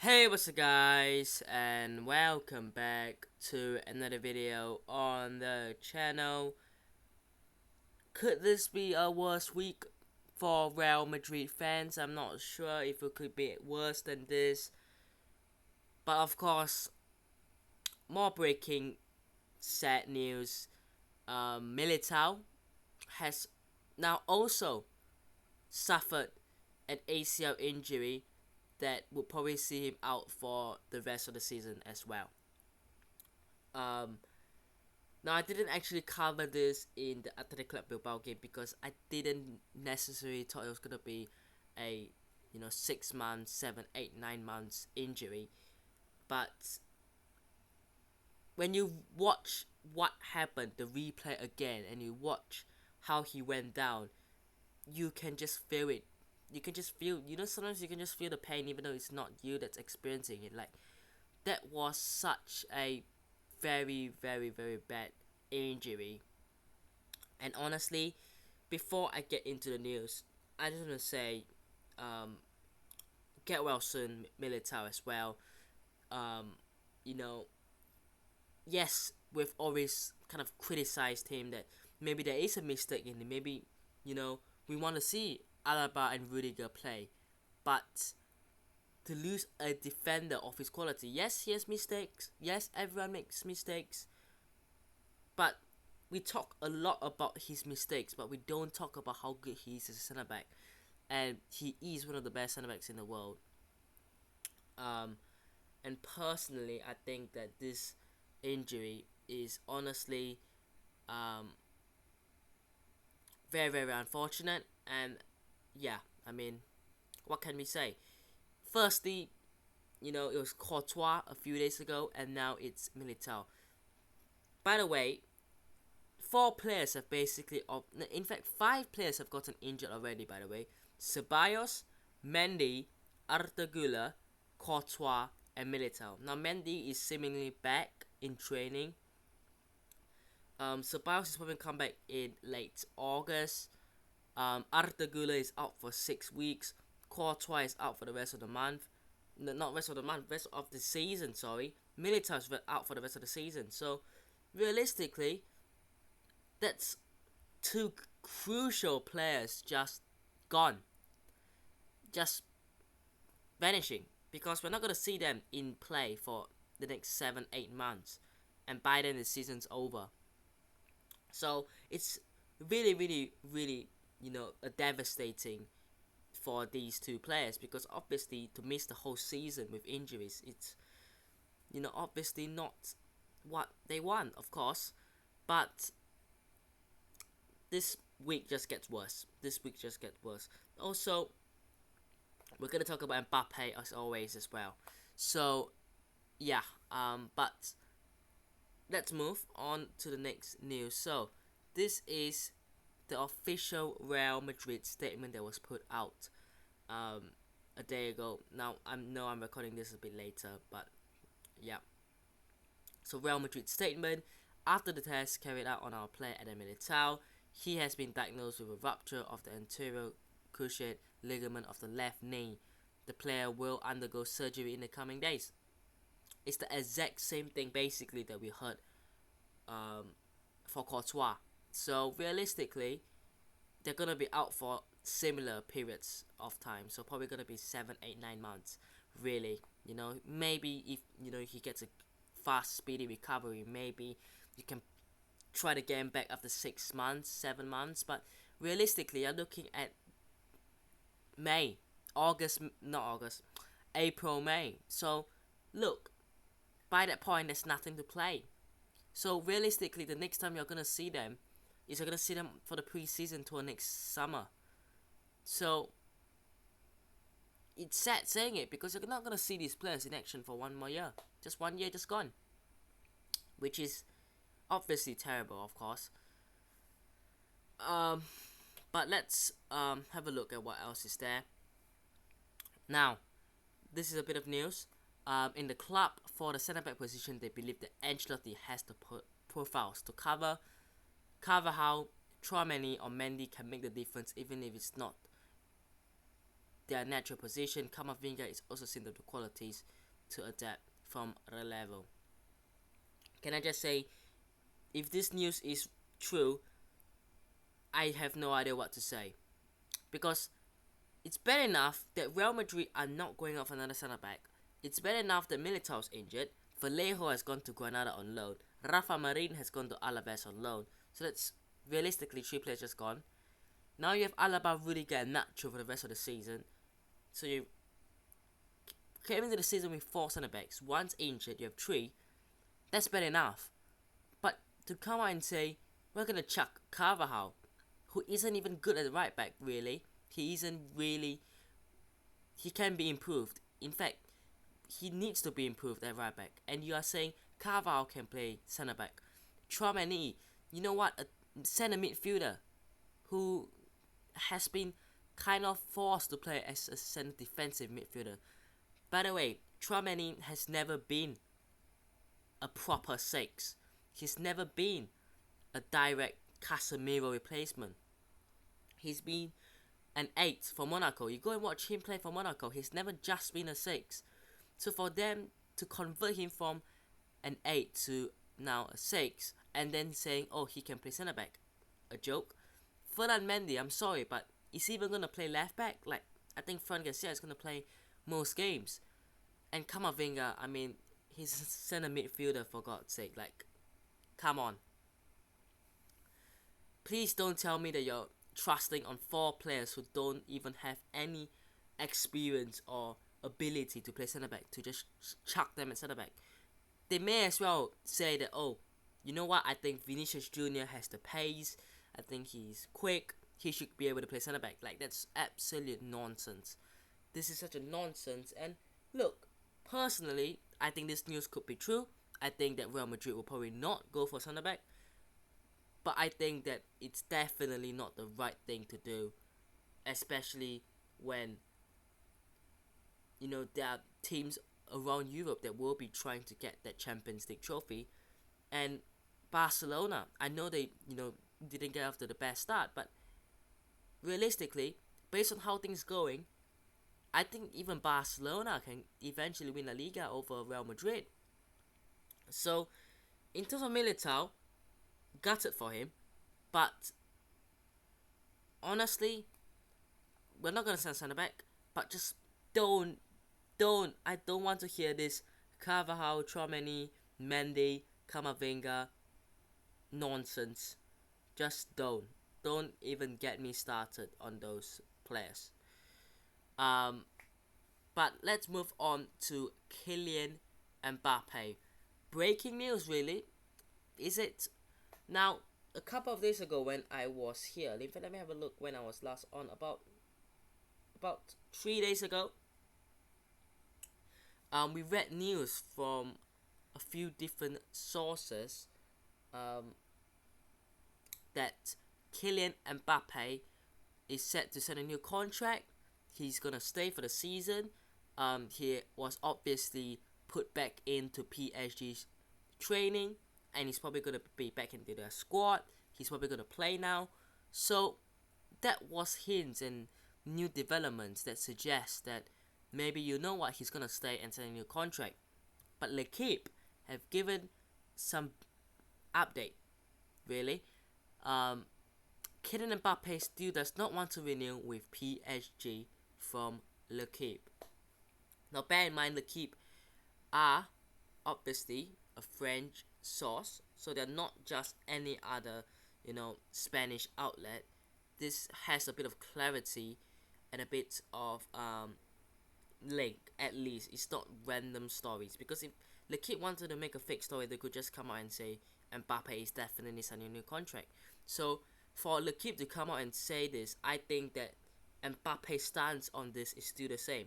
Hey, what's up guys, and welcome back to another video on the channel. Could this be a worse week for Real Madrid fans? I'm not sure if it could be worse than this. But of course, more breaking sad news. Militão has now also suffered an ACL injury that would probably see him out for the rest of the season as well. Now I didn't actually cover this in the Athletic Club Bilbao game because I didn't necessarily thought it was gonna be a 6 months, 7, 8, 9 months injury. But when you watch what happened, the replay again, and you watch how he went down, you can just feel it. You can just feel, sometimes you can just feel the pain even though it's not you that's experiencing it. Like, that was such a very, very, very bad injury. And honestly, before I get into the news, I just want to say, get well soon, Militao as well. You know, yes, we've always kind of criticized him that maybe there is a mistake in him. Maybe, we want to see Alaba and Rudiger play. But to lose a defender of his quality, yes, he has mistakes. Yes, everyone makes mistakes. But we talk a lot about his mistakes, but we don't talk about how good he is as a centre back. And he is one of the best centre backs in the world. And personally, I think that this injury is honestly very, very unfortunate. And yeah, I mean, what can we say? Firstly, it was Courtois a few days ago, and now it's Militão. By the way, 4 players have basically, in fact, 5 players have gotten injured already. By the way, Ceballos, Mendy, Arda Güler, Courtois, and Militão. Now Mendy is seemingly back in training. Ceballos is probably come back in late August. Arda Güler is out for 6 weeks. Courtois is out for the rest of the month. No, not rest of the month, rest of the season, sorry. Militão is out for the rest of the season. So, realistically, that's 2 crucial players just gone. Just vanishing. Because we're not going to see them in play for the next 7, 8 months. And by then the season's over. So, it's really, really, really, a devastating for these 2 players, because obviously to miss the whole season with injuries, it's obviously not what they want, of course. But this week just gets worse. Also, we're gonna talk about Mbappé as always as well. So yeah, but let's move on to the next news. So this is the official Real Madrid statement that was put out a day ago. Now I'm recording this a bit later, but yeah. So Real Madrid statement: after the test carried out on our player Eder Militão, he has been diagnosed with a rupture of the anterior cruciate ligament of the left knee. The player will undergo surgery in the coming days. It's the exact same thing basically that we heard for Courtois. So realistically, they're gonna be out for similar periods of time. So probably gonna be 7, 8, 9 months. Really, maybe if he gets a fast, speedy recovery, maybe you can try to get him back after 6 months, 7 months. But realistically, you're looking at April, May. So look, by that point, there's nothing to play. So realistically, the next time you're gonna see them is you're gonna see them for the preseason tour next summer. So it's sad saying it, because you're not gonna see these players in action for 1 more year. Just 1 year, just gone. Which is obviously terrible, of course. But let's have a look at what else is there. Now, this is a bit of news. In the club, for the centre back position, they believe that Ancelotti has the profiles to cover how Tchouaméni or Mendy can make the difference, even if it's not their natural position. Camavinga is also seen the qualities to adapt from the level. Can I just say, if this news is true, I have no idea what to say. Because it's bad enough that Real Madrid are not going off another centre back. It's bad enough that Militao's injured. Vallejo has gone to Granada on loan. Rafa Marin has gone to Alaves on loan. So that's realistically 3 players just gone. Now you have Alaba, Rudiger, and Nacho for the rest of the season. So you came into the season with 4 centre backs. One's injured, you have 3. That's bad enough. But to come out and say, we're going to chuck Carvajal, who isn't even good at the right back, really. He can be improved. In fact, he needs to be improved at right back. And you are saying Carvajal can play centre back. Tchouaméni, you know what? A centre midfielder who has been kind of forced to play as a centre defensive midfielder. By the way, Tchouaméni has never been a proper 6. He's never been a direct Casemiro replacement. He's been an 8 for Monaco. You go and watch him play for Monaco. He's never just been a 6. So for them to convert him from an 8 to now a 6, and then saying, oh, he can play centre back, a joke. Ferland Mendy, I'm sorry, but is he even going to play left back? Like, I think Fran Garcia is going to play most games. And Camavinga, I mean, he's a centre midfielder, for God's sake. Like, come on. Please don't tell me that you're trusting on 4 players who don't even have any experience or ability to play centre back, to just chuck them at centre back. They may as well say that, oh, you know what, I think Vinicius Jr. has the pace, I think he's quick, he should be able to play centre back. Like, that's absolute nonsense. This is such a nonsense. And look, personally, I think this news could be true. I think that Real Madrid will probably not go for centre back. But I think that it's definitely not the right thing to do, especially when, you know, there are teams around Europe that will be trying to get that Champions League trophy. And Barcelona, I know they, didn't get off to the best start, but realistically, based on how things going, I think even Barcelona can eventually win La Liga over Real Madrid. So, in terms of Militao, gutted for him, but honestly, we're not gonna send centre back. But just don't. I don't want to hear this Carvajal, Tchouaméni, Mendy, Camavinga nonsense. Just don't. Don't even get me started on those players. But let's move on to Kylian Mbappé. Breaking news, really? Is it? Now, a couple of days ago when I was here, in fact, let me have a look when I was last on, about 3 days ago, we read news from a few different sources that Kylian Mbappé is set to sign a new contract. He's gonna stay for the season. He was obviously put back into PSG's training, and he's probably going to be back into their squad. He's probably going to play now. So that was hints and new developments that suggest that maybe he's going to stay and sign a new contract. But L'Equipe have given some update, really. Kylian Mbappé still does not want to renew with PSG from L'Equipe. Now bear in mind, L'Equipe are obviously a French source, so they're not just any other, Spanish outlet. This has a bit of clarity and a bit of link, at least. It's not random stories, because if L'Equipe wanted to make a fake story, they could just come out and say Mbappé is definitely signing a new contract. So for L'Equipe to come out and say this, I think that Mbappe's stance on this is still the same.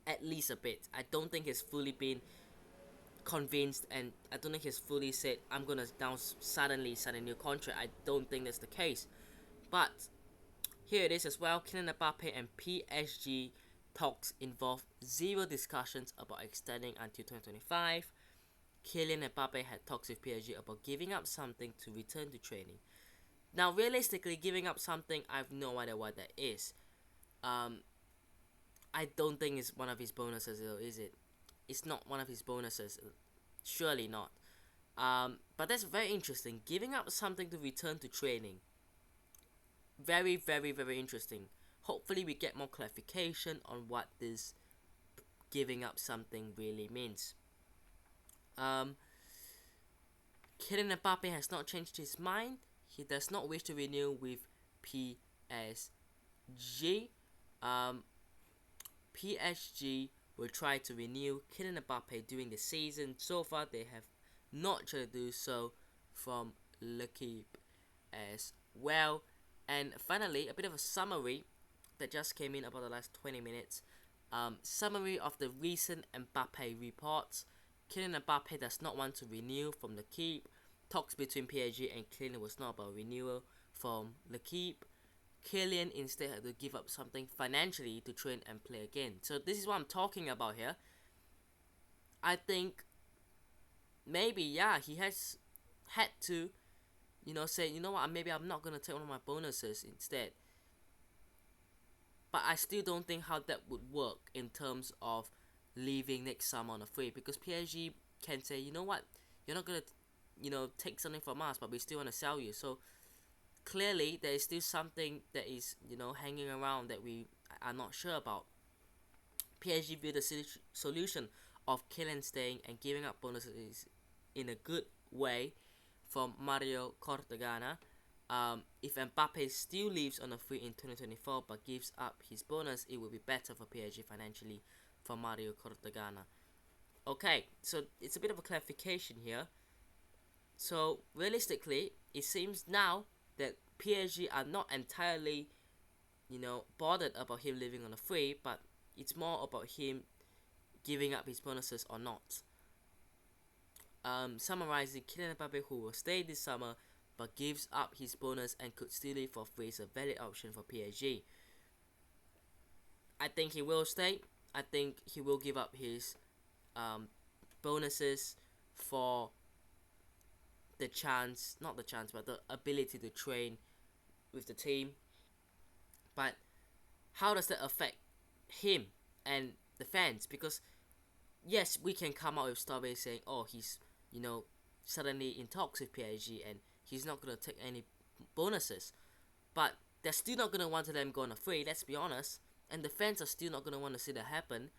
At least a bit. I don't think he's fully been convinced, and I don't think he's fully said, I'm gonna now suddenly sign a new contract. I don't think that's the case. But here it is as well. Kylian Mbappé and PSG talks involve 0 discussions about extending until 2025. Kylian Mbappé had talks with PSG about giving up something to return to training. Now, realistically, giving up something, I have no idea what that is. I don't think it's one of his bonuses, though, is it? It's not one of his bonuses. Surely not. But that's very interesting. Giving up something to return to training. Very, very, very interesting. Hopefully we get more clarification on what this giving up something really means. Kylian Mbappé has not changed his mind. He does not wish to renew with PSG. PSG will try to renew Kylian Mbappé during the season. So far, they have not tried to do so from L'Equipe as well. And finally, a bit of a summary that just came in about the last 20 minutes. Summary of the recent Mbappé reports. Kylian Mbappé does not want to renew from L'Equipe. Talks between PSG and Kylian was not about renewal from L'Equipe. Kylian instead had to give up something financially to train and play again. So this is what I'm talking about here. I think maybe, yeah, he has had to, say, you know what, maybe I'm not going to take one of my bonuses instead. But I still don't think how that would work in terms of leaving next summer on a free, because PSG can say, you know what, you're not going to, take something from us, but we still want to sell you. So clearly there is still something that is, hanging around that we are not sure about. PSG view the solution of Kylian staying and giving up bonuses in a good way from Mario Cortegana. If Mbappe still leaves on a free in 2024 but gives up his bonus, it will be better for PSG financially, for Mario Cortegana. Okay, so it's a bit of a clarification here. So realistically, it seems now that PSG are not entirely, bothered about him living on a free, but it's more about him giving up his bonuses or not. Summarizing, Kylian Mbappé, who will stay this summer but gives up his bonus and could still leave for free, is a valid option for PSG. I think he will stay. I think he will give up his bonuses for the chance, not the chance, but the ability to train with the team. But how does that affect him and the fans? Because yes, we can come out with stories saying, oh, he's, suddenly in talks with PSG and he's not going to take any bonuses. But they're still not going to want to let him go on a free, let's be honest. And the fans are still not going to want to see that happen.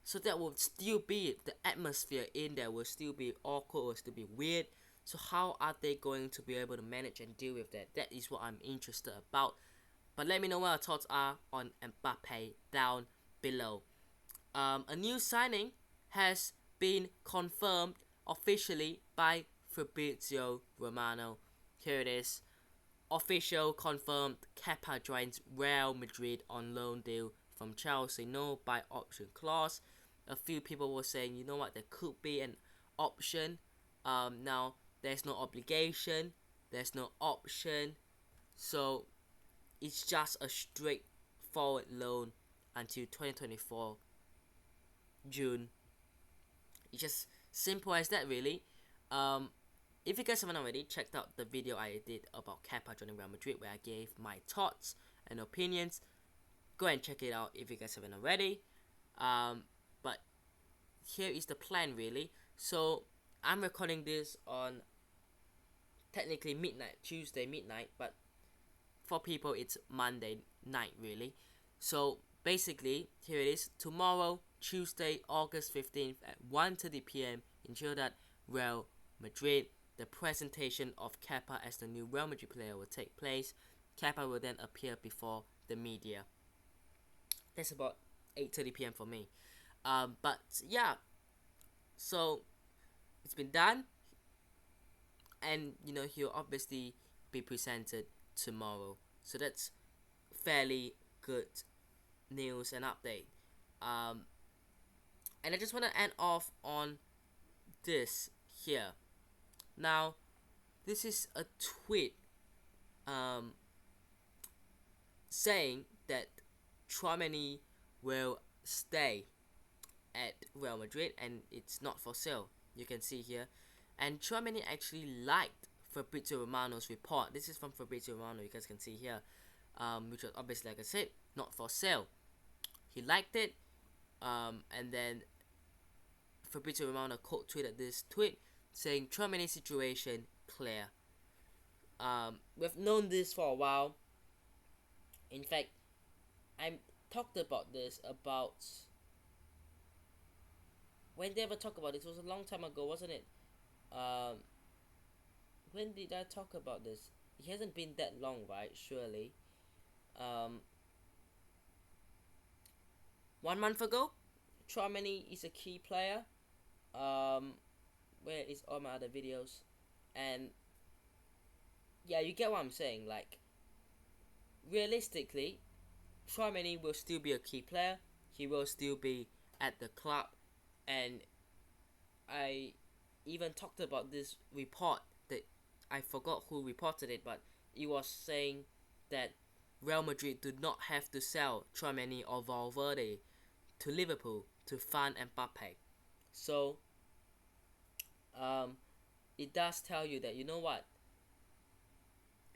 So that will still be, the atmosphere in there will still be awkward, will still be weird. So how are they going to be able to manage and deal with that? That is what I'm interested about. But let me know what your thoughts are on Mbappé down below. A new signing has been confirmed officially by Fabrizio Romano. Here it is. Official confirmed, Kepa joins Real Madrid on loan deal from Chelsea. No buy option clause. A few people were saying, you know what, there could be an option. Now, there's no obligation. There's no option. So, it's just a straightforward loan until 2024 June. It's just simple as that, really. If you guys haven't already checked out the video I did about Kepa joining Real Madrid, where I gave my thoughts and opinions, go and check it out if you guys haven't already. But here is the plan, really. So I'm recording this on technically midnight, Tuesday midnight, but for people it's Monday night, really. So basically, here it is. Tomorrow, Tuesday, August 15th at 1:30 p.m. in Ciudad Real Madrid, the presentation of Kepa as the new Real Madrid player will take place. Kepa will then appear before the media. That's about 8:30 p.m. for me. But yeah, so it's been done, and he'll obviously be presented tomorrow. So that's fairly good news and update. And I just want to end off on this here. Now, this is a tweet saying that Tchouaméni will stay at Real Madrid and it's not for sale. You can see here. And Tchouaméni actually liked Fabrizio Romano's report. This is from Fabrizio Romano, you guys can see here. which was obviously, like I said, not for sale. He liked it, and then Fabrizio Romano quote tweeted this tweet saying, "Tchouaméni situation clear." We've known this for a while. In fact, I talked about this about when they ever talk about this. It was a long time ago, wasn't it? When did I talk about this? It hasn't been that long, right? Surely. 1 month ago. Tchouaméni is a key player. Where is all my other videos? And yeah, you get what I'm saying. Like, realistically, Tchouaméni will still be a key player. He will still be at the club, and I even talked about this report that I forgot who reported it, but it was saying that Real Madrid do not have to sell Tchouaméni or Valverde to Liverpool to fund Mbappé. So it does tell you that, you know what,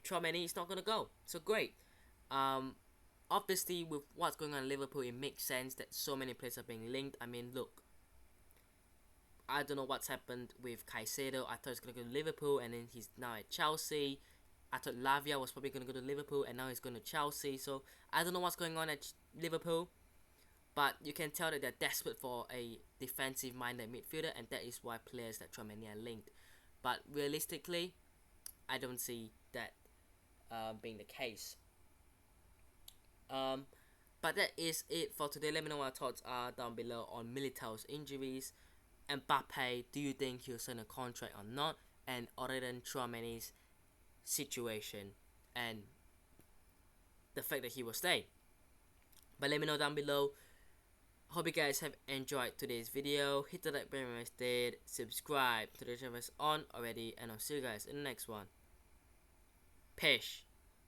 Tchouaméni is not gonna go. So great. Obviously, with what's going on in Liverpool, it makes sense that so many players are being linked. I mean, look, I don't know what's happened with Caicedo. I thought he was going to go to Liverpool, and then he's now at Chelsea. I thought Lavia was probably going to go to Liverpool, and now he's going to Chelsea. So I don't know what's going on at Liverpool, but you can tell that they're desperate for a defensive-minded midfielder, and that is why players like Tchouaméni are linked. But realistically, I don't see that being the case. But that is it for today. Let me know what your thoughts are down below on Militao's injuries. Mbappé, do you think he'll sign a contract or not? And other than Tchouaméni's situation and the fact that he will stay. But let me know down below. Hope you guys have enjoyed today's video. Hit the like button if you did. Subscribe to the channel if it's on already. And I'll see you guys in the next one. Peace.